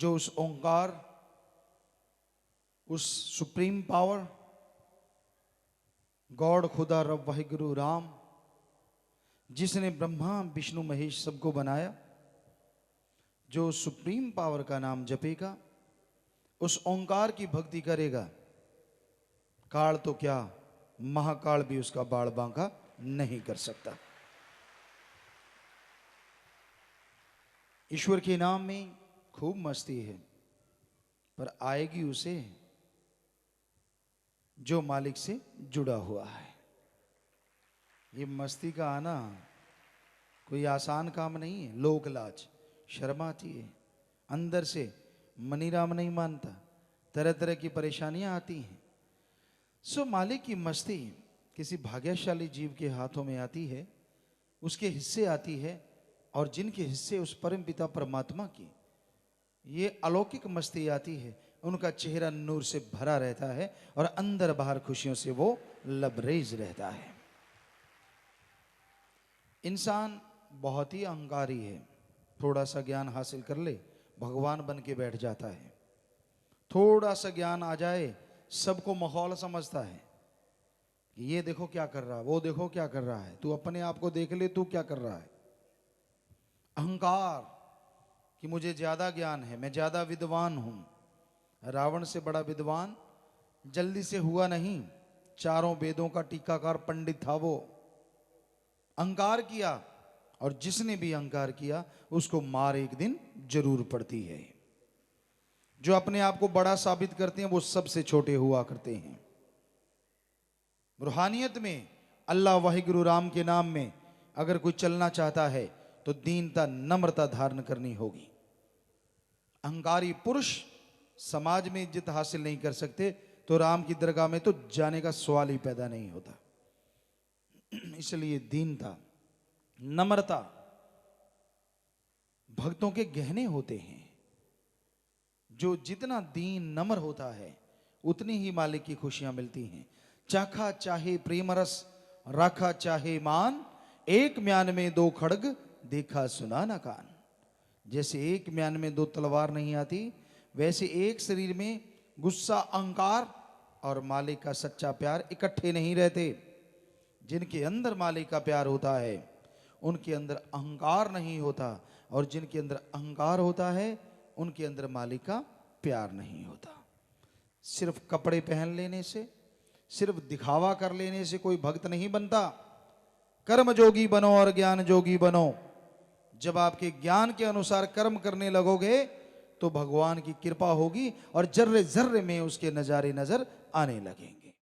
जो उस ओंकार, उस सुप्रीम पावर, गॉड खुदा रब वाहिगुरु राम, जिसने ब्रह्मा विष्णु महेश सबको बनाया, जो सुप्रीम पावर का नाम जपेगा, उस ओंकार की भक्ति करेगा, काल तो क्या महाकाल भी उसका बाड़ बांका नहीं कर सकता। ईश्वर के नाम में खूब मस्ती है, पर आएगी उसे जो मालिक से जुड़ा हुआ है। ये मस्ती का आना कोई आसान काम नहीं है। लोक लाज, शर्म आती है, अंदर से मनीराम नहीं मानता, तरह तरह की परेशानियां आती हैं। सो मालिक की मस्ती किसी भाग्यशाली जीव के हाथों में आती है, उसके हिस्से आती है, और जिनके हिस्से उस परम पिता परमात्मा की ये अलौकिक मस्ती आती है, उनका चेहरा नूर से भरा रहता है और अंदर बाहर खुशियों से वो लबरेज रहता है। इंसान बहुत ही अहंकारी है, थोड़ा सा ज्ञान हासिल कर ले भगवान बन के बैठ जाता है, थोड़ा सा ज्ञान आ जाए सबको माहौल समझता है कि ये देखो क्या कर रहा है, वो देखो क्या कर रहा है, तू अपने आप को देख ले, तू क्या कर रहा है। अहंकार कि मुझे ज्यादा ज्ञान है, मैं ज्यादा विद्वान हूं। रावण से बड़ा विद्वान जल्दी से हुआ नहीं, चारों वेदों का टीकाकार पंडित था वो। अहंकार किया, और जिसने भी अहंकार किया उसको मार एक दिन जरूर पड़ती है। जो अपने आप को बड़ा साबित करते हैं वो सबसे छोटे हुआ करते हैं। रूहानियत में अल्लाह वाहिगुरु राम के नाम में अगर कोई चलना चाहता है तो दीनता नम्रता धारण करनी होगी। अहंकारी पुरुष समाज में इज्जत हासिल नहीं कर सकते, तो राम की दरगाह में तो जाने का सवाल ही पैदा नहीं होता। इसलिए दीनता, नम्रता भक्तों के गहने होते हैं। जो जितना दीन नम्र होता है उतनी ही मालिक की खुशियां मिलती हैं। चाखा चाहे प्रेम रस, राखा चाहे मान, एक म्यान में दो खड़ग, देखा सुना ना कान। जैसे एक म्यान में दो तलवार नहीं आती, वैसे एक शरीर में गुस्सा, अहंकार और मालिक का सच्चा प्यार इकट्ठे नहीं रहते। जिनके अंदर मालिक का प्यार होता है उनके अंदर अहंकार नहीं होता, और जिनके अंदर अहंकार होता है उनके अंदर मालिक का प्यार नहीं होता। सिर्फ कपड़े पहन लेने से, सिर्फ दिखावा कर लेने से कोई भक्त नहीं बनता। कर्म जोगी बनो और ज्ञान जोगी बनो। जब आपके ज्ञान के अनुसार कर्म करने लगोगे तो भगवान की कृपा होगी और जर्रे जर्रे में उसके नजारे नजर आने लगेंगे।